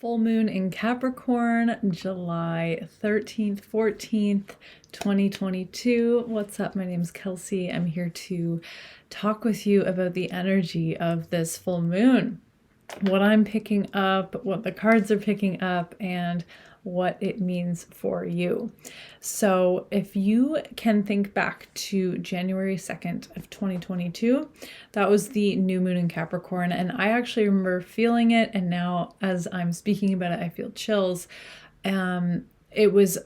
Full moon in Capricorn, July 13th, 14th, 2022. What's up? My name's Kelsey. I'm here to talk with you about the energy of this full moon, what I'm picking up, what the cards are picking up, and what it means for you. So if you can think back to January 2nd of 2022, that was the new moon in Capricorn, and I actually remember feeling it, and now as I'm speaking about it, I feel chills. It was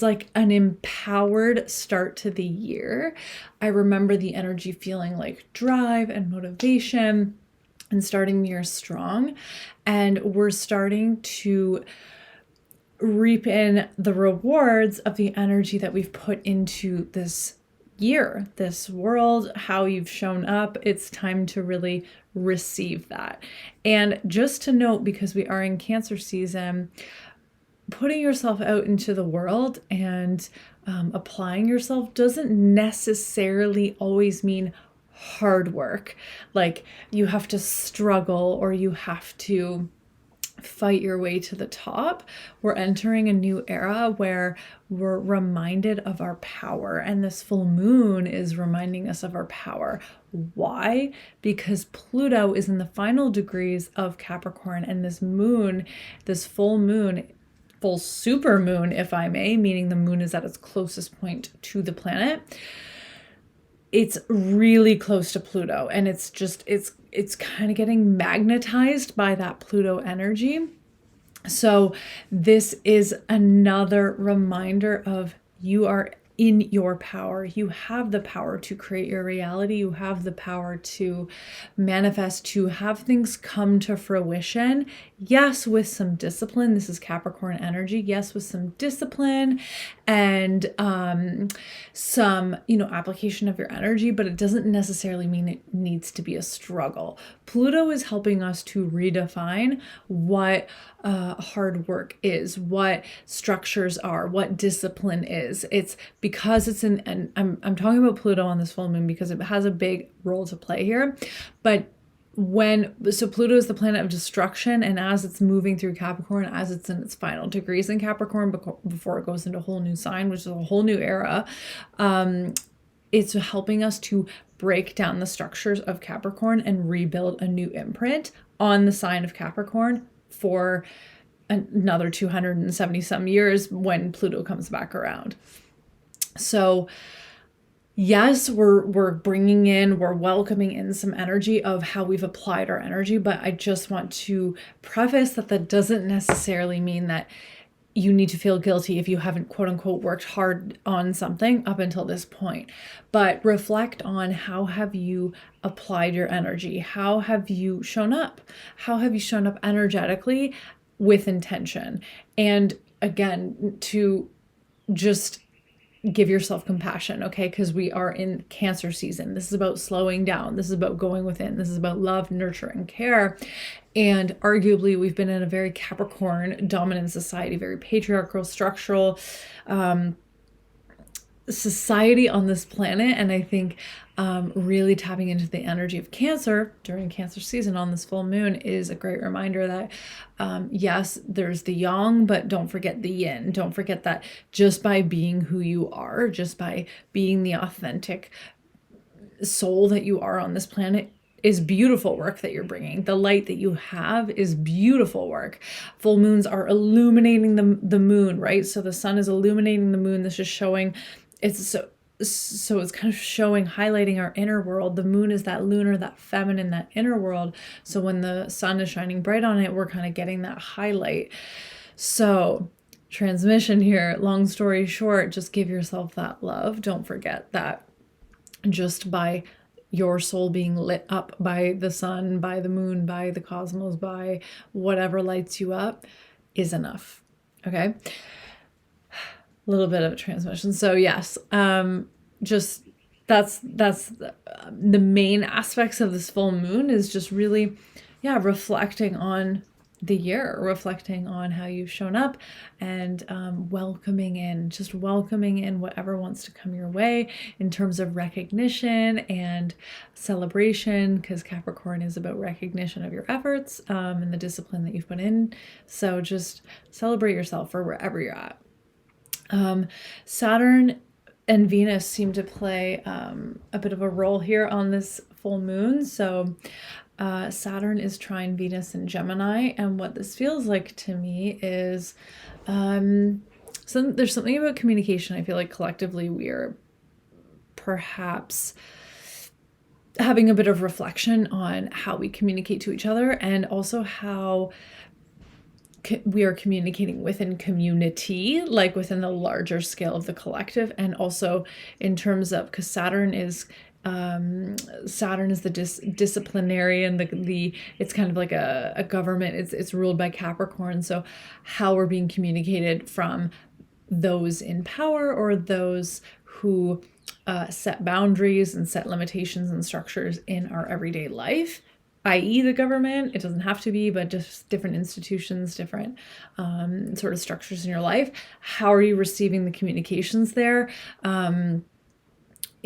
like an empowered start to the year. I remember the energy feeling like drive and motivation and starting the year strong, and we're starting to reap in the rewards of the energy that we've put into this year, this world, how you've shown up. It's time to really receive that. And just to note, because we are in Cancer season, putting yourself out into the world and applying yourself doesn't necessarily always mean hard work. Like you have to struggle or you have to fight your way to the top. We're entering a new era where we're reminded of our power, and this full moon is reminding us of our power. Why? Because Pluto is in the final degrees of Capricorn, and this moon, this full moon, full super moon, if I may, meaning the moon is at its closest point to the planet, it's really close to Pluto, and it's kind of getting magnetized by that Pluto energy. So this is another reminder of you are in your power. You have the power to create your reality. You have the power to manifest, to have things come to fruition. Yes, with some discipline. This is Capricorn energy. Yes, with some discipline and some, application of your energy, but it doesn't necessarily mean it needs to be a struggle. Pluto is helping us to redefine what hard work is, what structures are, what discipline is. It's because it's and I'm talking about Pluto on this full moon because it has a big role to play here. But so Pluto is the planet of destruction, and as it's moving through Capricorn, as it's in its final degrees in Capricorn before it goes into a whole new sign, which is a whole new era, it's helping us to break down the structures of Capricorn and rebuild a new imprint on the sign of Capricorn for another 270 some years when Pluto comes back around. So yes, we're welcoming in some energy of how we've applied our energy, but I just want to preface that doesn't necessarily mean that you need to feel guilty if you haven't quote unquote worked hard on something up until this point. But reflect on how have you applied your energy? How have you shown up? How have you shown up energetically with intention? And again, to just give yourself compassion, okay? Because we are in Cancer season. This is about slowing down. This is about going within. This is about love, nurture, and care. And arguably, we've been in a very Capricorn dominant society, very patriarchal, structural society on this planet. And I think really tapping into the energy of Cancer during Cancer season on this full moon is a great reminder that yes, there's the yang, but don't forget the yin. Don't forget that just by being who you are, just by being the authentic soul that you are on this planet, is beautiful work that you're bringing. The light that you have is beautiful work. Full moons are illuminating the moon, right? So the sun is illuminating the moon. This is showing, so it's kind of showing, highlighting our inner world. The moon is that lunar, that feminine, that inner world. So when the sun is shining bright on it, we're kind of getting that highlight. So transmission here, long story short, just give yourself that love. Don't forget that just by your soul being lit up by the sun, by the moon, by the cosmos, by whatever lights you up is enough. Okay. A little bit of a transmission. So yes, just that's the main aspects of this full moon is just really, reflecting on the year, reflecting on how you've shown up and welcoming in whatever wants to come your way in terms of recognition and celebration, because Capricorn is about recognition of your efforts and the discipline that you've put in. So just celebrate yourself for wherever you're at. Saturn and Venus seem to play a bit of a role here on this full moon. So Saturn is trine Venus in Gemini, and what this feels like to me is there's something about communication. I feel like collectively we are perhaps having a bit of reflection on how we communicate to each other, and also how we are communicating within community, like within the larger scale of the collective, and also in terms of, because Saturn is the disciplinary, and the it's kind of like a government. It's ruled by Capricorn. So how we're being communicated from those in power, or those who set boundaries and set limitations and structures in our everyday life, i.e. the government. It doesn't have to be, but just different institutions, different sort of structures in your life. How are you receiving the communications there?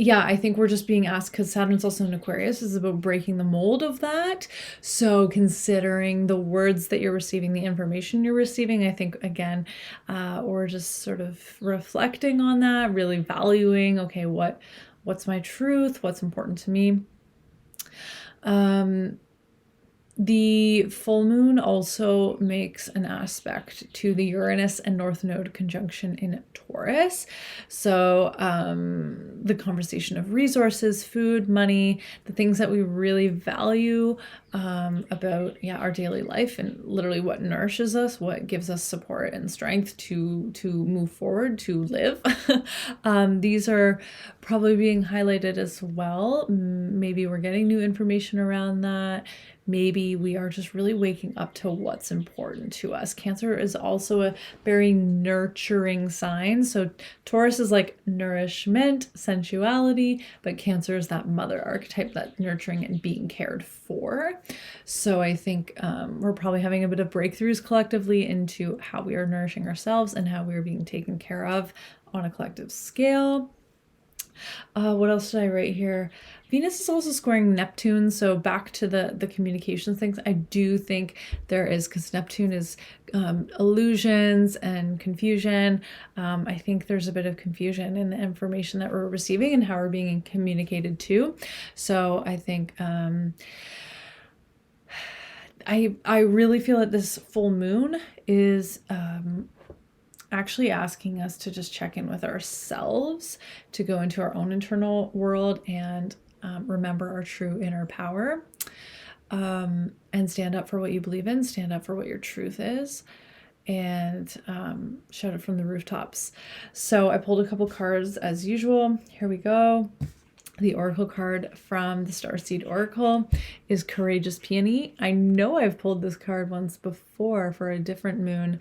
Yeah, I think we're just being asked, because Saturn's also in Aquarius, is about breaking the mold of that. So considering the words that you're receiving, the information you're receiving, I think, again, or just sort of reflecting on that, really valuing, okay, what's my truth? What's important to me? The full moon also makes an aspect to the Uranus and North Node conjunction in Taurus. So the conversation of resources, food, money, the things that we really value about our daily life, and literally what nourishes us, what gives us support and strength to move forward, to live. These are probably being highlighted as well. Maybe we're getting new information around that. Maybe we are just really waking up to what's important to us. Cancer is also a very nurturing sign. So Taurus is like nourishment, sensuality, but Cancer is that mother archetype, that nurturing and being cared for. So I think we're probably having a bit of breakthroughs collectively into how we are nourishing ourselves and how we are being taken care of on a collective scale. What else did I write here? Venus is also squaring Neptune, so back to the communications things. I do think there is, because Neptune is illusions and confusion. I think there's a bit of confusion in the information that we're receiving and how we're being communicated to. So I think I really feel that this full moon is actually asking us to just check in with ourselves, to go into our own internal world and remember our true inner power, and stand up for what you believe in, stand up for what your truth is, and shout it from the rooftops. So I pulled a couple cards as usual. Here we go. The oracle card from the Starseed Oracle is Courageous Peony. I know I've pulled this card once before for a different moon,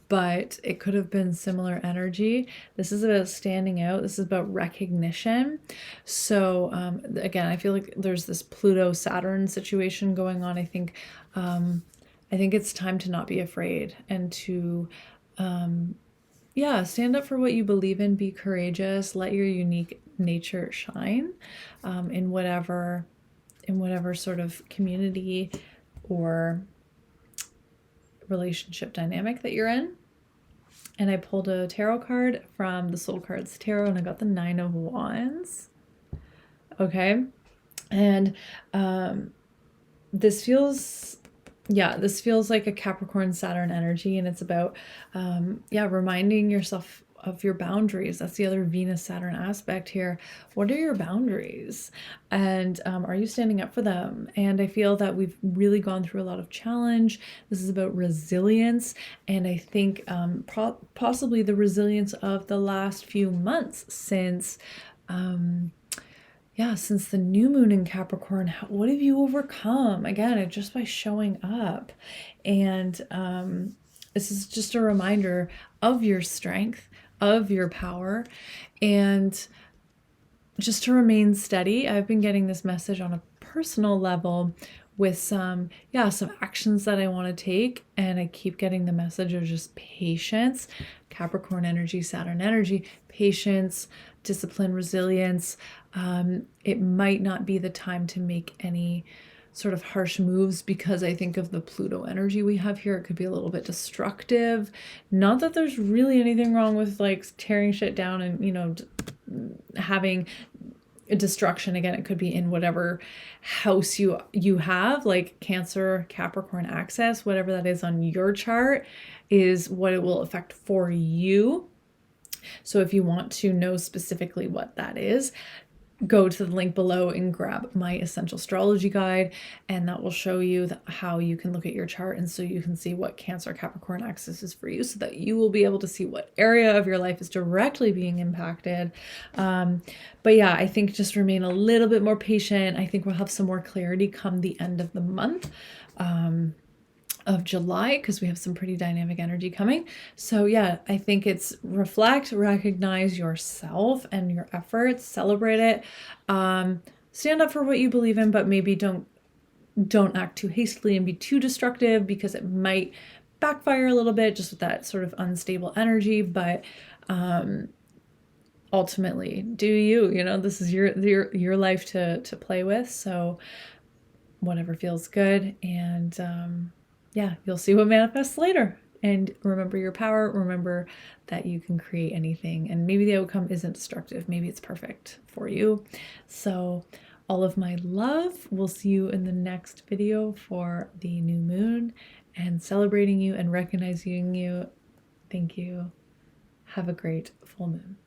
but it could have been similar energy. This is about standing out. This is about recognition. So again, I feel like there's this Pluto-Saturn situation going on. I think it's time to not be afraid and to stand up for what you believe in, be courageous, let your unique nature shine in whatever sort of community or relationship dynamic that you're in. And I pulled a tarot card from the Soul Cards Tarot, and I got the 9 of Wands. Okay. And this feels like a Capricorn Saturn energy, and it's about reminding yourself of your boundaries. That's the other Venus Saturn aspect here. What are your boundaries, and are you standing up for them? And I feel that we've really gone through a lot of challenge. This is about resilience, and I think possibly the resilience of the last few months since since the new moon in Capricorn. What have you overcome? Again, just by showing up. And this is just a reminder of your strength, of your power, and just to remain steady. I've been getting this message on a personal level with some actions that I want to take. And I keep getting the message of just patience. Capricorn energy, Saturn energy, patience, discipline, resilience. It might not be the time to make any sort of harsh moves, because I think of the Pluto energy we have here. It could be a little bit destructive. Not that there's really anything wrong with like tearing shit down and, you know, having a destruction. Again, it could be in whatever house you have, like Cancer, Capricorn access, whatever that is on your chart is what it will affect for you. So if you want to know specifically what that is, go to the link below and grab my essential astrology guide, and that will show you how you can look at your chart, and so you can see what Cancer Capricorn axis is for you, so that you will be able to see what area of your life is directly being impacted. But yeah, I think just remain a little bit more patient. I think we'll have some more clarity come the end of the month of July, because we have some pretty dynamic energy coming. So yeah, I think it's reflect, recognize yourself and your efforts, celebrate it, stand up for what you believe in, but maybe don't act too hastily and be too destructive, because it might backfire a little bit just with that sort of unstable energy. But ultimately, do you know, this is your life to play with, so whatever feels good. And yeah, you'll see what manifests later. And remember your power. Remember that you can create anything. And maybe the outcome isn't destructive. Maybe it's perfect for you. So all of my love. We'll see you in the next video for the new moon, and celebrating you and recognizing you. Thank you. Have a great full moon.